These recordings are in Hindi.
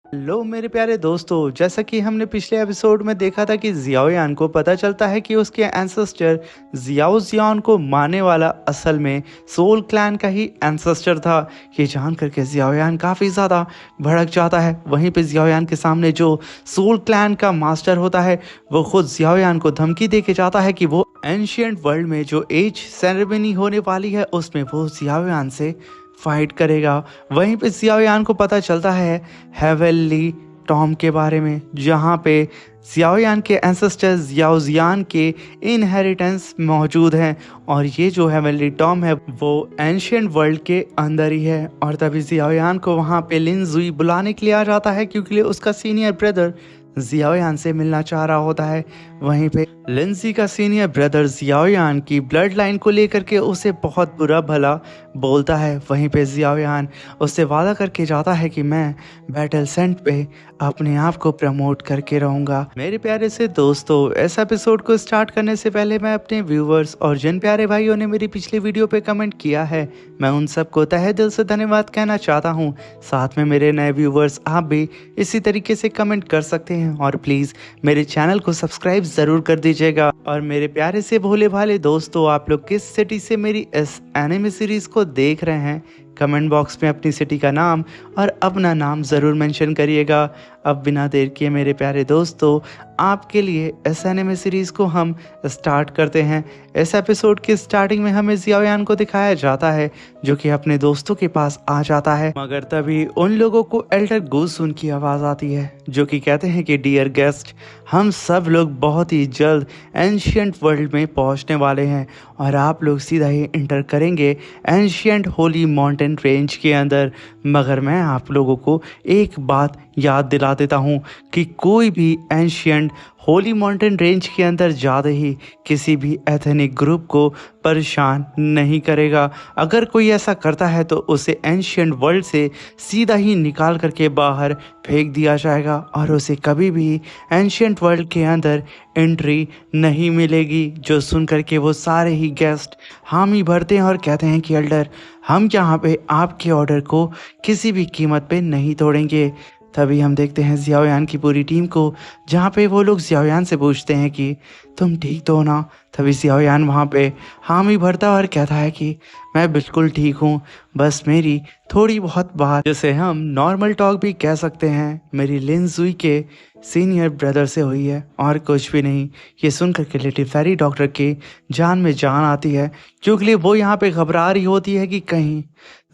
लो मेरे प्यारे दोस्तों, जैसा कि हमने पिछले एपिसोड में देखा था कि जियाओयान को पता चलता है कि उसके एंसेस्टर जियाओ जियान को मारने वाला असल में सोल क्लैन का ही एंसेस्टर था। ये जान करके जियाओयान काफ़ी ज़्यादा भड़क जाता है। वहीं पे जियाओयान के सामने जो सोल क्लैन का मास्टर होता है वो खुद जियाओयान को धमकी दे के जाता है कि वो एंशियंट वर्ल्ड में जो एज सेरेमनी होने वाली है उसमें वो जियाओयान से फाइट करेगा। वहीं पे जियाओयान को पता चलता है हेवनली टॉम के बारे में, जहाँ पे जियाओयान के एंसेस्टर जियाओजियान के इनहेरिटेंस मौजूद हैं और ये जो हेवनली टॉम है वो एंशियंट वर्ल्ड के अंदर ही है। और तभी जियाओयान को वहाँ पे लिन जुई बुलाने के लिए आ जाता है क्योंकि उसका सीनियर ब्रदर जियाओयान से मिलना चाह रहा होता है। वहीं पे लिंजी का सीनियर ब्रदर जियाओयान की ब्लड लाइन को लेकर के उसे बहुत बुरा भला बोलता है। वहीं पे जियाओयान उससे वादा करके जाता है कि मैं बैटल सेंट पे अपने आप को प्रमोट करके रहूंगा। मेरे प्यारे से दोस्तों, इस एपिसोड को स्टार्ट करने से पहले मैं अपने व्यूवर्स और जिन प्यारे भाइयों ने मेरी पिछली वीडियो पे कमेंट किया है मैं उन सबको तहे दिल से धन्यवाद कहना चाहता हूँ। साथ में मेरे नए व्यूवर्स आप भी इसी तरीके से कमेंट कर सकते हैं और प्लीज़ मेरे चैनल को सब्सक्राइब ज़रूर कर दीजिएगा। और मेरे प्यारे से भोले भाले दोस्तों, आप लोग किस सिटी से मेरी इस एनिमे सीरीज़ को देख रहे हैं कमेंट बॉक्स में अपनी सिटी का नाम और अपना नाम ज़रूर मेंशन करिएगा। अब बिना देर किए मेरे प्यारे दोस्तों, आपके लिए इस एनिमे सीरीज़ को हम स्टार्ट करते हैं। इस एपिसोड की स्टार्टिंग में हमें जियाओयान को दिखाया जाता है जो कि अपने दोस्तों के पास आ जाता है, मगर तभी उन लोगों को एल्डर गोसुन की आवाज़ आती है जो कि कहते हैं कि डियर गेस्ट, हम सब लोग बहुत ही जल्द एंशियंट वर्ल्ड में पहुंचने वाले हैं और आप लोग सीधा ही इंटर करेंगे एंशियंट होली माउंटेन रेंज के अंदर। मगर मैं आप लोगों को एक बात याद दिला देता हूँ कि कोई भी एंशियंट होली माउंटेन रेंज के अंदर जाते ही किसी भी एथनिक ग्रुप को परेशान नहीं करेगा। अगर कोई ऐसा करता है तो उसे एंशियंट वर्ल्ड से सीधा ही निकाल करके बाहर फेंक दिया जाएगा और उसे कभी भी एंशियंट वर्ल्ड के अंदर एंट्री नहीं मिलेगी। जो सुन करके वो सारे ही गेस्ट हामी भरते हैं और कहते हैं कि एल्डर, हम यहाँ पे आपके ऑर्डर को किसी भी कीमत पे नहीं तोड़ेंगे। तभी हम देखते हैं जियाओयान की पूरी टीम को, जहाँ पे वो लोग जियाओयान से पूछते हैं कि तुम ठीक तो हो ना। तभी जियाओयान वहाँ पे हामी भरता और कहता है कि मैं बिल्कुल ठीक हूँ, बस मेरी थोड़ी बहुत बात, जैसे हम नॉर्मल टॉक भी कह सकते हैं, मेरी लिन जुई के सीनियर ब्रदर से हुई है और कुछ भी नहीं। ये सुन करके लिटिल फेरी डॉक्टर की जान में जान आती है क्योंकि वो यहाँ पे घबरा रही होती है कि कहीं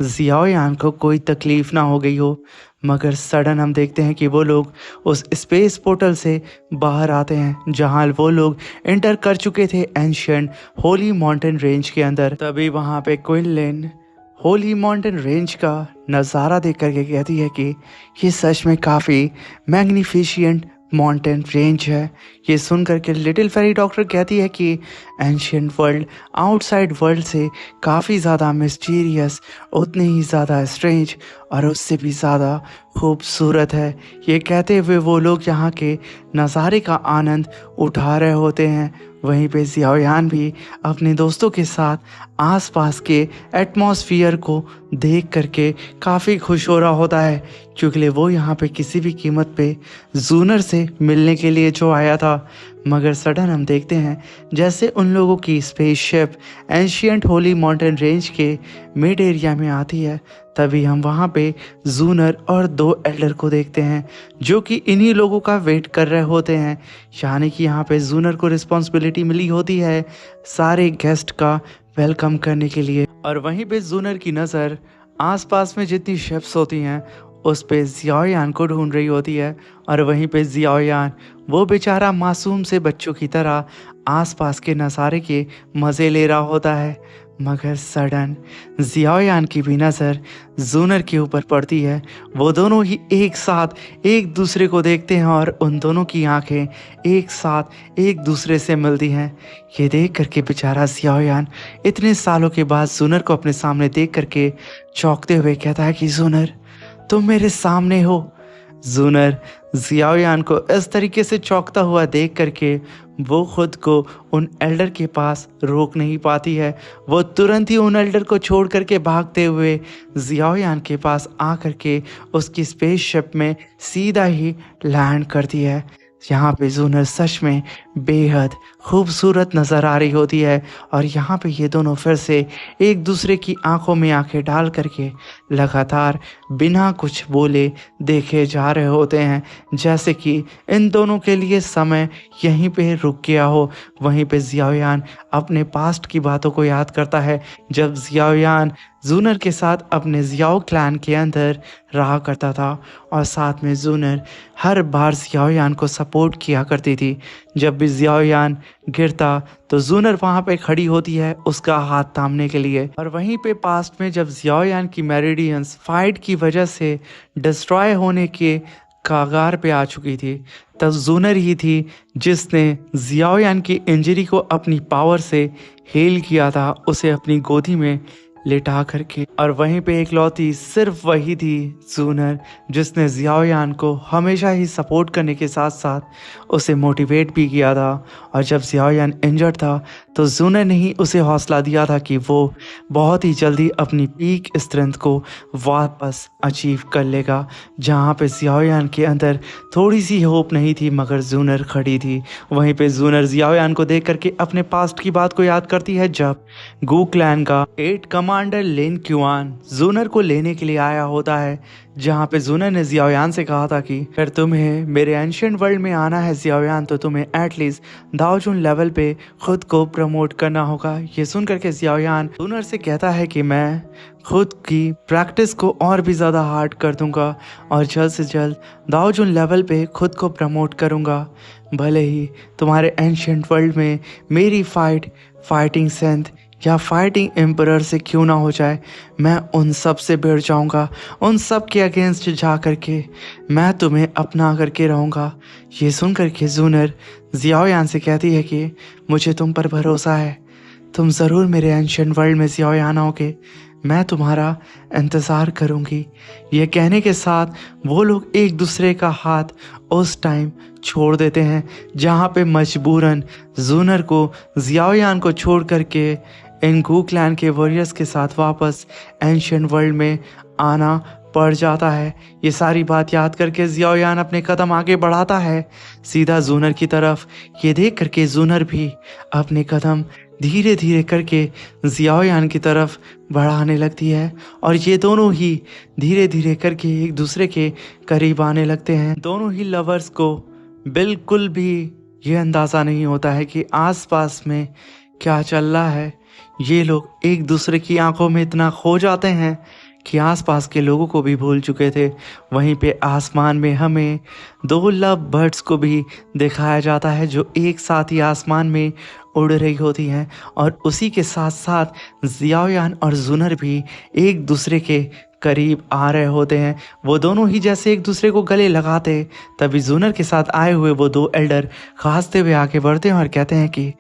जियाओयान को कोई तकलीफ ना हो गई हो। मगर सडन हम देखते हैं कि वो लोग उस स्पेस पोर्टल से बाहर आते हैं जहां वो लोग एंटर कर चुके थे एंशियंट होली माउंटेन रेंज के अंदर। तभी वहां पे क्विनलिन होली माउंटेन रेंज का नज़ारा देख करके कहती है कि ये सच में काफ़ी मैग्निफिशिएंट माउंटेन रेंज है। ये सुन करके लिटिल फेरी डॉक्टर कहती है कि एंशियंट वर्ल्ड आउटसाइड वर्ल्ड से काफ़ी ज़्यादा मिस्टीरियस, उतनी ही ज़्यादा स्ट्रेंज और उससे भी ज़्यादा खूबसूरत है। ये कहते हुए वो लोग यहाँ के नज़ारे का आनंद उठा रहे होते हैं। वहीं पे जियाओयान भी अपने दोस्तों के साथ आसपास के एटमॉस्फियर को देख करके काफ़ी खुश हो रहा होता है क्योंकि वो यहाँ पे किसी भी कीमत पे जूनर से मिलने के लिए जो आया था। मगर सडन हम देखते हैं जैसे उन लोगों की spaceship ancient Holi mountain range के मिड एरिया में आती है। तभी हम वहाँ पे जूनर और दो एल्डर को देखते हैं जो कि इन्हीं लोगों का वेट कर रहे होते हैं। यानी कि यहाँ पे जूनर को रिस्पॉन्सिबिलिटी मिली होती है सारे गेस्ट का वेलकम करने के लिए। और वहीं पे जूनर की नज़र आसपास में जितनी शिप्स होती हैं उस पे जियाओयान को ढूंढ रही होती है। और वहीं पे जियाओयान वो बेचारा मासूम से बच्चों की तरह आसपास के नज़ारे के मज़े ले रहा होता है। मगर सडन जियाओयान की भी नज़र जूनर के ऊपर पड़ती है। वो दोनों ही एक साथ एक दूसरे को देखते हैं और उन दोनों की आंखें एक साथ एक दूसरे से मिलती हैं। ये देख करके बेचारा जियाओयान इतने सालों के बाद जूनर को अपने सामने देख करके चौंकते हुए कहता है कि जूनर, तुम मेरे सामने हो। जूनर जियाओयान को इस तरीके से चौंकता हुआ देख करके वो खुद को उन एल्डर के पास रोक नहीं पाती है। वो तुरंत ही उन एल्डर को छोड़ करके भागते हुए जियाओयान के पास आकर के उसकी स्पेसशिप में सीधा ही लैंड करती है। यहाँ पे जूनर सच में बेहद खूबसूरत नज़र आ रही होती है और यहाँ पे ये दोनों फिर से एक दूसरे की आंखों में आंखें डाल करके लगातार बिना कुछ बोले देखे जा रहे होते हैं, जैसे कि इन दोनों के लिए समय यहीं पे रुक गया हो। वहीं पे जियाओयान अपने पास्ट की बातों को याद करता है, जब जियाओयान जूनर के साथ अपने जियाओ क्लैन के अंदर रहा करता था और साथ में जूनर हर बार जियाओयान को सपोर्ट किया करती थी। जब भी जियाओयान गिरता तो जूनर वहाँ पे खड़ी होती है उसका हाथ थामने के लिए। और वहीं पे पास्ट में जब जियाओयान की मेरिडियंस फाइट की वजह से डिस्ट्रॉय होने के कागार पे आ चुकी थी, तब जूनर ही थी जिसने जियाओयान की इंजरी को अपनी पावर से हील किया था, उसे अपनी गोदी में लेटा करके। और वहीं पे इकलौती सिर्फ वही थी जूनर जिसने जियाओयान को हमेशा ही सपोर्ट करने के साथ साथ उसे मोटिवेट भी किया था। और जब जियाओयान इंजर्ड था तो जूनर ने ही उसे हौसला दिया था कि वो बहुत ही जल्दी अपनी पीक स्ट्रेंथ को वापस अचीव कर लेगा। जहाँ पे जियाओयान के अंदर थोड़ी सी होप नहीं थी मगर जूनर खड़ी थी। वहीं पे जूनर जियाओयान को देख करके अपने पास्ट की बात को याद करती है, जब गू क्लैन का 8 कमांडर लिन क्युआन जूनर को लेने के लिए आया होता है। जहाँ पे जूनर ने जियाओयान से कहा था कि अगर तुम्हें मेरे एंशिएंट वर्ल्ड में आना है जियाओयान, तो तुम्हें एटलीस्ट दाओजुन लेवल पे खुद को प्रमोट करना होगा। ये सुन करके जियाओयान जूनर से कहता है कि मैं खुद की प्रैक्टिस को और भी ज़्यादा हार्ड कर दूंगा और जल्द से जल्द दाओजुन लेवल पे खुद को प्रमोट करूंगा। भले ही तुम्हारे एंशिएंट वर्ल्ड में मेरी फाइटिंग सेंथ या फाइटिंग एम्परर से क्यों ना हो जाए, मैं उन सब से भिड़ जाऊंगा, उन सब के अगेंस्ट जा करके मैं तुम्हें अपना करके रहूँगा। ये सुन करके जूनर जियाओयान से कहती है कि मुझे तुम पर भरोसा है, तुम ज़रूर मेरे एंशिएंट वर्ल्ड में जियाओयान आओगे, मैं तुम्हारा इंतज़ार करूंगी। ये कहने के साथ वो लोग एक दूसरे का हाथ उस टाइम छोड़ देते हैं, जहाँ पे मजबूरन जूनर को जियाओयान को छोड़ करके इन गू क्लैन के वॉरियर्स के साथ वापस एंशिएंट वर्ल्ड में आना पड़ जाता है। ये सारी बात याद करके जियाओयान अपने कदम आगे बढ़ाता है सीधा जूनर की तरफ। ये देख करके जूनर भी अपने कदम धीरे धीरे करके जियाओयान की तरफ बढ़ाने लगती है और ये दोनों ही धीरे धीरे करके एक दूसरे के करीब आने लगते हैं। दोनों ही लवर्स को बिल्कुल भी ये अंदाज़ा नहीं होता है कि आसपास में क्या चल रहा है। ये लोग एक दूसरे की आंखों में इतना खो जाते हैं कि आसपास के लोगों को भी भूल चुके थे। वहीं पे आसमान में हमें 2 लव बर्ड्स को भी दिखाया जाता है जो एक साथ ही आसमान में उड़ रही होती हैं और उसी के साथ साथ जियाओयान और जूनर भी एक दूसरे के करीब आ रहे होते हैं। वो दोनों ही जैसे एक दूसरे को गले लगाते, तभी जूनर के साथ आए हुए वो 2 एल्डर खांसते हुए आगे बढ़ते हैं और कहते हैं कि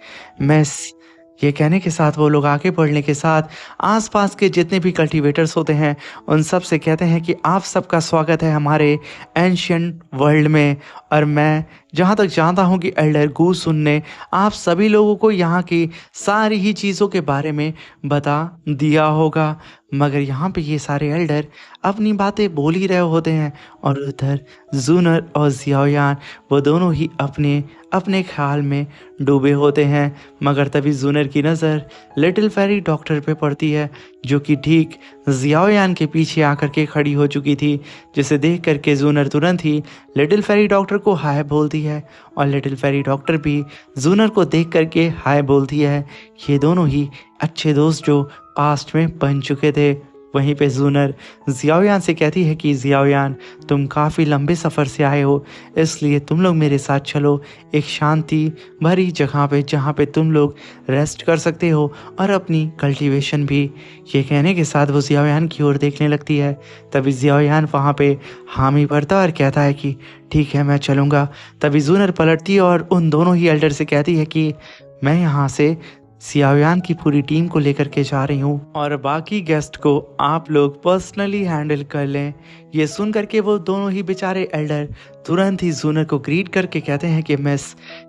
ये कहने के साथ वो लोग आगे बढ़ने के साथ आसपास के जितने भी कल्टीवेटर्स होते हैं उन सब से कहते हैं कि आप सबका स्वागत है हमारे एंशिएंट वर्ल्ड में। और मैं जहाँ तक जानता हूँ कि एल्डर गू सुन ने आप सभी लोगों को यहाँ की सारी ही चीज़ों के बारे में बता दिया होगा, मगर यहाँ पे ये सारे एल्डर अपनी बातें बोल ही रहे होते हैं और उधर जूनर और जियाओयान वो दोनों ही अपने अपने ख्याल में डूबे होते हैं। मगर तभी जूनर की नज़र लिटिल फेरी डॉक्टर पे पड़ती है जो कि ठीक जियाओयान के पीछे आकर के खड़ी हो चुकी थी, जिसे देख करके जूनर तुरंत ही लिटिल फेरी डॉक्टर को हाय बोलती है और लिटिल फेरी डॉक्टर भी जूनर को देख करके हाय बोलती है। ये दोनों ही अच्छे दोस्त जो पास्ट में बन चुके थे। वहीं पे जूनर जियाओयान से कहती है कि जियाओयान तुम काफ़ी लंबे सफ़र से आए हो, इसलिए तुम लोग मेरे साथ चलो एक शांति भरी जगह पे जहाँ पे तुम लोग रेस्ट कर सकते हो और अपनी कल्टीवेशन भी। ये कहने के साथ वो जियाओयान की ओर देखने लगती है। तभी जियाओयान वहाँ पे हामी भरता और कहता है कि ठीक है मैं चलूँगा। तभी जूनर पलटती है और उन दोनों ही एल्डर से कहती है कि मैं यहाँ से सियाओयान की पूरी टीम को लेकर के जा रही हूँ और बाकी गेस्ट को आप लोग पर्सनली हैंडल कर लें। ये सुन करके वो दोनों ही बेचारे एल्डर तुरंत ही जूनर को ग्रीट करके कहते हैं कि मिस,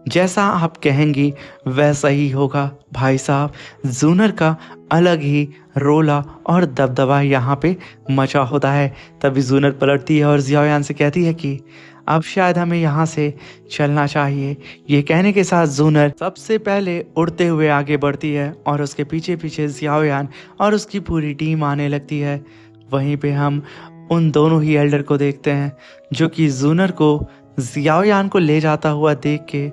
जैसा आप कहेंगी वैसा ही होगा। भाई साहब, जूनर का अलग ही रोला और दबदबा यहाँ पे मचा होता है। तभी जूनर पलटती है और जियाओयान से कहती है कि अब शायद हमें यहाँ से चलना चाहिए। ये कहने के साथ जूनर सबसे पहले उड़ते हुए आगे बढ़ती है और उसके पीछे पीछे जियाओयान और उसकी पूरी टीम आने लगती है। वहीं पे हम उन दोनों ही एल्डर को देखते हैं जो कि जूनर को जियाओयान को ले जाता हुआ देख के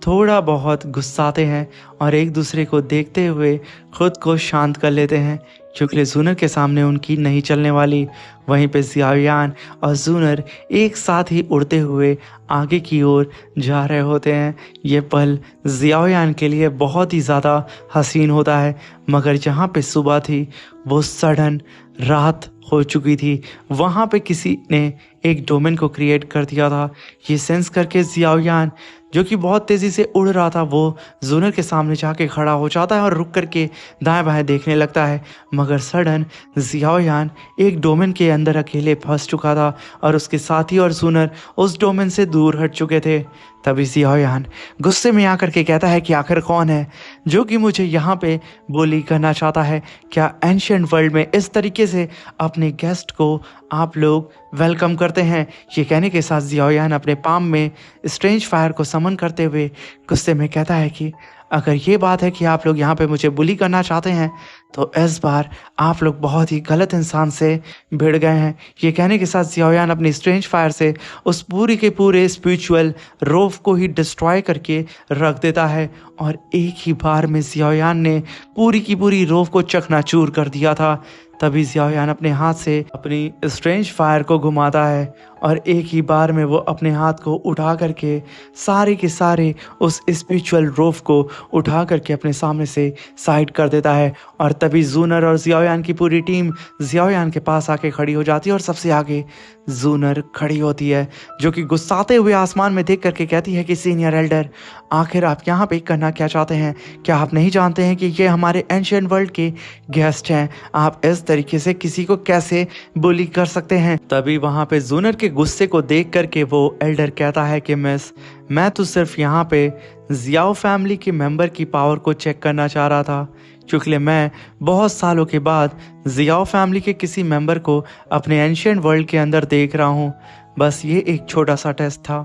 थोड़ा बहुत गुस्साते हैं और एक दूसरे को देखते हुए खुद को शांत कर लेते हैं, क्योंकि जूनर के सामने उनकी नहीं चलने वाली। वहीं पे जियाओयान और जूनर एक साथ ही उड़ते हुए आगे की ओर जा रहे होते हैं। ये पल जियाओयान के लिए बहुत ही ज़्यादा हसीन होता है, मगर जहाँ पे सुबह थी वो सडन रात हो चुकी थी। वहाँ पे किसी ने एक डोमेन को क्रिएट कर दिया था। ये सेंस करके जियाओयान, जो कि बहुत तेज़ी से उड़ रहा था, वो जूनर के सामने जाके खड़ा हो जाता है और रुक करके दाएं बाएं देखने लगता है। मगर सडन जियाओयान एक डोमेन के अंदर अकेले फंस चुका था और उसके साथी और जूनर उस डोमेन से दूर हट चुके थे। तभी जियाओयान गुस्से में आकर के कहता है कि आखिर कौन है जो कि मुझे यहाँ पे बोली करना चाहता है? क्या एंशिएंट वर्ल्ड में इस तरीके से अपने गेस्ट को आप लोग वेलकम करते हैं? ये कहने के साथ जियाओयान अपने पाम में स्ट्रेंज फायर को समन करते हुए गुस्से में कहता है कि अगर ये बात है कि आप लोग यहाँ पे मुझे बुली करना चाहते हैं तो इस बार आप लोग बहुत ही गलत इंसान से भिड़ गए हैं। ये कहने के साथ जियाओयान अपनी स्ट्रेंज फायर से उस पूरी के पूरे स्पिरिचुअल रोव को ही डिस्ट्रॉय करके रख देता है और एक ही बार में जियाओयान ने पूरी की पूरी रोव को चकनाचूर कर दिया था। तभी जियाओयान अपने हाथ से अपनी स्ट्रेंज फायर को घुमाता है और एक ही बार में वो अपने हाथ को उठा करके सारे के सारे उस स्पिरिचुअल रोव को उठा करके अपने सामने से साइड कर देता है। और तभी जूनर और जियाओयान की पूरी टीम जियाओयान के पास आके खड़ी हो जाती है और सबसे आगे जूनर खड़ी होती है, जो कि गुस्साते हुए आसमान में देख करके कहती है कि सीनियर एल्डर, आखिर आप यहाँ पे करना क्या चाहते हैं? क्या आप नहीं जानते हैं कि ये हमारे एंशिएंट वर्ल्ड के गेस्ट हैं? आप इस तरीके से किसी को कैसे बुली कर सकते हैं? तभी वहाँ पे जूनर के गुस्से को देख करके वो एल्डर कहता है कि मिस, मैं तो सिर्फ यहाँ पे जियाओ फैमिली के मेंबर की पावर को चेक करना चाह रहा था, क्योंकि मैं बहुत सालों के बाद जियाओ फैमिली के किसी मेंबर को अपने एंशिएंट वर्ल्ड के अंदर देख रहा हूँ। बस ये एक छोटा सा टेस्ट था।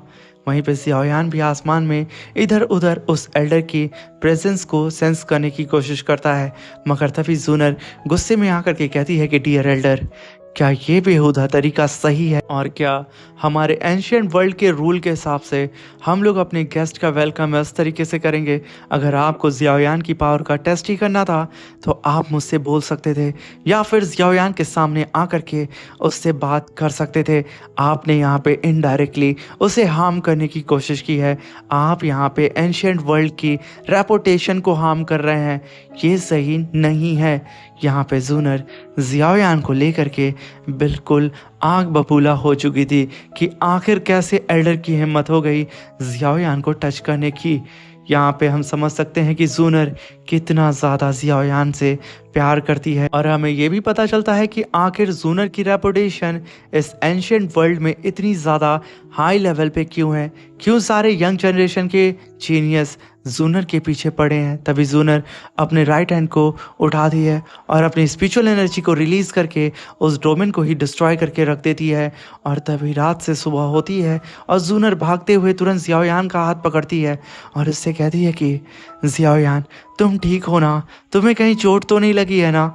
वहीं पे जियाओयान भी आसमान में इधर उधर उस एल्डर की प्रेजेंस को सेंस करने की कोशिश करता है, मगर तभी जूनर गुस्से में आकर के कहती है कि डियर एल्डर, क्या ये बेहुदा तरीका सही है? और क्या हमारे एंशिएंट वर्ल्ड के रूल के हिसाब से हम लोग अपने गेस्ट का वेलकम इस तरीके से करेंगे? अगर आपको जियाओयान की पावर का टेस्ट ही करना था तो आप मुझसे बोल सकते थे या फिर जियाओयान के सामने आकर के उससे बात कर सकते थे। आपने यहाँ पे इनडायरेक्टली उसे हार्म करने की कोशिश की है। आप यहाँ पे एंशिएंट वर्ल्ड की रेपुटेशन को हार्म कर रहे हैं। ये सही नहीं है। यहाँ पे जूनर जियाओयान को लेकर के बिल्कुल आग बबूला हो चुकी थी कि आखिर कैसे एल्डर की हिम्मत हो गई जियाओयान को टच करने की। यहाँ पे हम समझ सकते हैं कि जूनर कितना ज़्यादा जियाओयान से प्यार करती है और हमें ये भी पता चलता है कि आखिर जूनर की रेपुटेशन इस एंशिएंट वर्ल्ड में इतनी ज़्यादा हाई लेवल पे क्यों है, क्यों सारे यंग जनरेशन के जीनियस जूनर के पीछे पड़े हैं। तभी जूनर अपने राइट हैंड को उठाती है और अपनी स्पिरिचुअल एनर्जी को रिलीज़ करके उस डोमेन को ही डिस्ट्रॉय करके रख देती है। और तभी रात से सुबह होती है और जूनर भागते हुए तुरंत जियाओयान का हाथ पकड़ती है और उससे कहती है कि जियाओयान, तुम ठीक हो ना? तुम्हें कहीं चोट तो नहीं लगी है ना?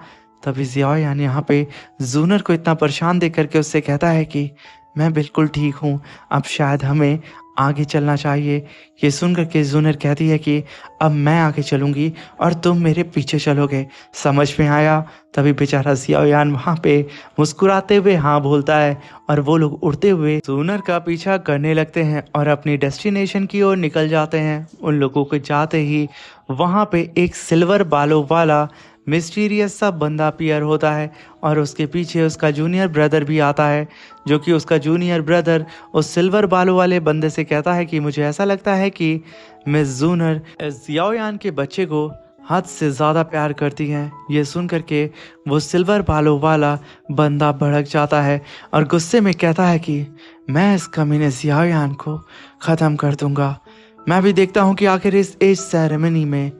तभी जियाओयान यहाँ पे जूनर को इतना परेशान देख करके उससे कहता है कि मैं बिल्कुल ठीक हूँ, अब शायद हमें आगे चलना चाहिए। ये सुनकर के जूनर कहती है कि अब मैं आगे चलूँगी और तुम मेरे पीछे चलोगे, समझ में आया? तभी बेचारा जियाओयान वहाँ पे मुस्कुराते हुए हाँ बोलता है और वो लोग उड़ते हुए जूनर का पीछा करने लगते हैं और अपनी डेस्टिनेशन की ओर निकल जाते हैं। उन लोगों को जाते ही वहाँ पे एक सिल्वर बालों वाला मिस्टीरियस सा बंदा अपीयर होता है और उसके पीछे उसका जूनियर ब्रदर भी आता है, जो कि उसका जूनियर ब्रदर उस सिल्वर बालों वाले बंदे से कहता है कि मुझे ऐसा लगता है कि मिस जूनर जियाओयान के बच्चे को हद से ज़्यादा प्यार करती हैं। ये सुन करके वो सिल्वर बालों वाला बंदा भड़क जाता है और गुस्से में कहता है कि मैं इस कमीने जियाओयान को ख़त्म कर दूंगा। मैं भी देखता हूँ कि आखिर इस एज सेरेमनी में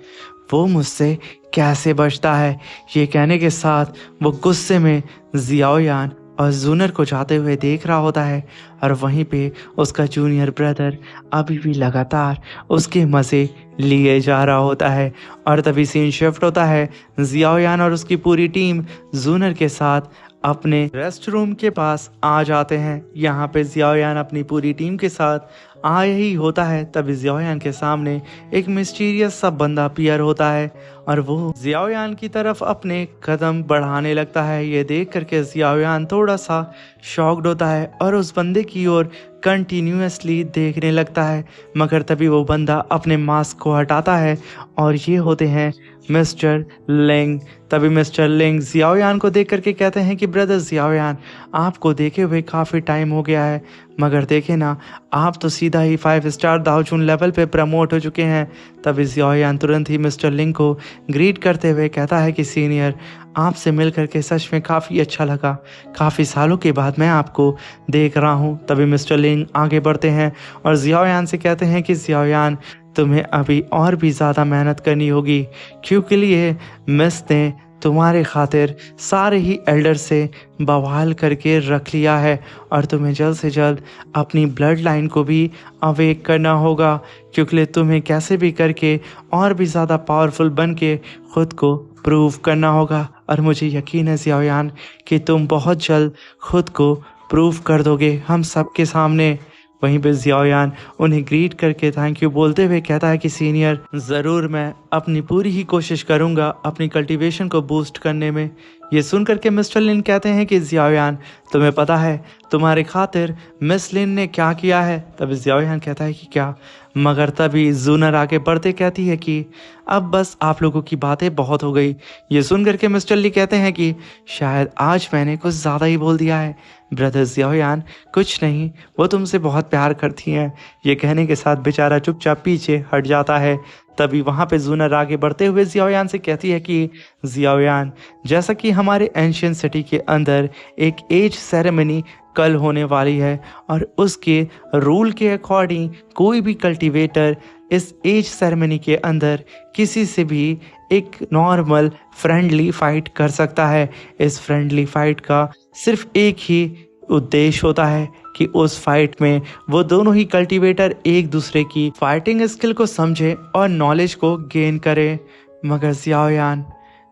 वो मुझसे कैसे बचता है। ये कहने के साथ वो गुस्से में जियाओयान और जूनर को जाते हुए देख रहा होता है और वहीं पे उसका जूनियर ब्रदर अभी भी लगातार उसके मज़े लिए जा रहा होता है। और तभी सीन शिफ्ट होता है, जियाओयान और उसकी पूरी टीम जूनर के साथ अपने रेस्ट रूम के पास आ जाते हैं। यहाँ पे जियाओयान अपनी पूरी टीम के साथ आया ही होता है, तभी जियाओयान के सामने एक मिस्टीरियस सा बंदा अपीयर होता है और वो जियाओयान की तरफ अपने कदम बढ़ाने लगता है। ये देख करके जियाओयान थोड़ा सा शॉक्ड होता है और उस बंदे की ओर कंटिन्यूअसली देखने लगता है, मगर तभी वो बंदा अपने मास्क को हटाता है और ये होते हैं मिस्टर लिंग। तभी मिस्टर लिंग जियाओयान को देख करके कहते हैं कि ब्रदर जियाओयान, आपको देखे हुए काफ़ी टाइम हो गया है, मगर देखे ना, आप तो सीधा ही 5 स्टार दाओचुन लेवल पे प्रमोट हो चुके हैं। तभी जियाओयान तुरंत ही मिस्टर लिंग को ग्रीट करते हुए कहता है कि सीनियर, आपसे मिल करके सच में काफ़ी अच्छा लगा, काफ़ी सालों के बाद मैं आपको देख रहा हूँ। तभी मिस्टर लिंग आगे बढ़ते हैं और जियाओयान से कहते हैं कि जियाओयान, तुम्हें अभी और भी ज़्यादा मेहनत करनी होगी, क्योंकि लिए मिस ने तुम्हारे खातिर सारे ही एल्डर से बवाल करके रख लिया है और तुम्हें जल्द से जल्द अपनी ब्लड लाइन को भी अवेक करना होगा, क्योंकि तुम्हें कैसे भी करके और भी ज़्यादा पावरफुल बन के खुद को प्रूव करना होगा। और मुझे यकीन है जियाओयान कि तुम बहुत जल्द खुद को प्रूव कर दोगे हम सब के सामने। वहीं पे जियाओयान उन्हें ग्रीट करके थैंक यू बोलते हुए कहता है कि सीनियर, ज़रूर मैं अपनी पूरी ही कोशिश करूंगा अपनी कल्टीवेशन को बूस्ट करने में। ये सुन करके मिस्टर लिन कहते हैं कि जियाओयान, तुम्हें पता है तुम्हारे खातिर मिस लिन ने क्या किया है? तभी जियाओयान कहता है कि क्या? मगर तभी जूनर आगे बढ़ते कहती है कि अब बस आप लोगों की बातें बहुत हो गई। ये सुन करके मिस्टर ली कहते हैं कि शायद आज मैंने कुछ ज़्यादा ही बोल दिया है। ब्रदर जियाओयान, कुछ नहीं, वो तुमसे बहुत प्यार करती हैं। ये कहने के साथ बेचारा चुपचाप पीछे हट जाता है। तभी वहाँ पे जूनर आगे बढ़ते हुए जियाओयान से कहती है कि जियाओयान, जैसा कि हमारे एंशियंट सिटी के अंदर एक एज सेरेमनी कल होने वाली है और उसके रूल के अकॉर्डिंग कोई भी कल्टीवेटर इस एज सेरेमनी के अंदर किसी से भी एक नॉर्मल फ्रेंडली फाइट कर सकता है। इस फ्रेंडली फाइट का सिर्फ एक ही उद्देश्य होता है कि उस फाइट में वो दोनों ही कल्टीवेटर एक दूसरे की फाइटिंग स्किल को समझे और नॉलेज को गेन करे। मगर जियाओयान,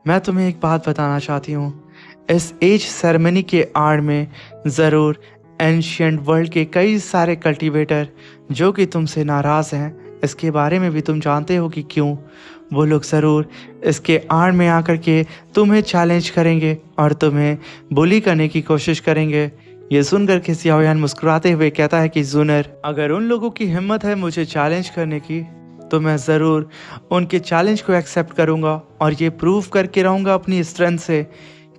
मैं तुम्हें एक बात बताना चाहती हूँ, इस एज सेरेमनी के आड़ में ज़रूर एंशिएंट वर्ल्ड के कई सारे कल्टीवेटर जो कि तुमसे नाराज़ हैं, इसके बारे में भी तुम जानते हो कि क्यों। वो लोग ज़रूर इसके आड़ में आकर के तुम्हें चैलेंज करेंगे और तुम्हें बुली करने की कोशिश करेंगे। ये सुनकर के जियाओयान मुस्कुराते हुए कहता है कि जूनर, अगर उन लोगों की हिम्मत है मुझे चैलेंज करने की, तो मैं ज़रूर उनके चैलेंज को एक्सेप्ट करूँगा और ये प्रूव करके रहूँगा अपनी स्ट्रेंथ से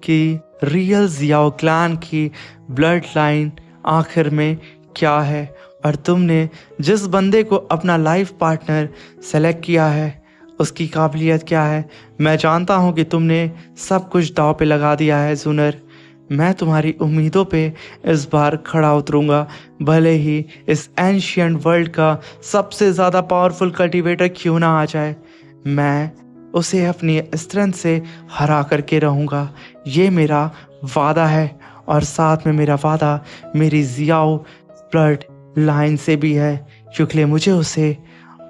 कि रियल जियाओ क्लैन की ब्लड लाइन आखिर में क्या है और तुमने जिस बंदे को अपना लाइफ पार्टनर सेलेक्ट किया है उसकी काबिलियत क्या है। मैं जानता हूँ कि तुमने सब कुछ दांव पे लगा दिया है जूनर। मैं तुम्हारी उम्मीदों पे इस बार खड़ा उतरूँगा, भले ही इस एंशिएंट वर्ल्ड का सबसे ज़्यादा पावरफुल कल्टीवेटर क्यों ना आ जाए, मैं उसे अपनी स्ट्रेंथ से हरा करके रहूँगा। ये मेरा वादा है और साथ में मेरा वादा मेरी जियाओ ब्लड लाइन से भी है, क्योंकि मुझे उसे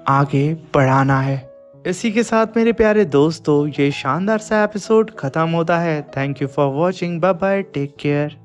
आगे बढ़ाना है। इसी के साथ मेरे प्यारे दोस्तों ये शानदार सा एपिसोड ख़त्म होता है। Thank you for watching, bye bye, take care.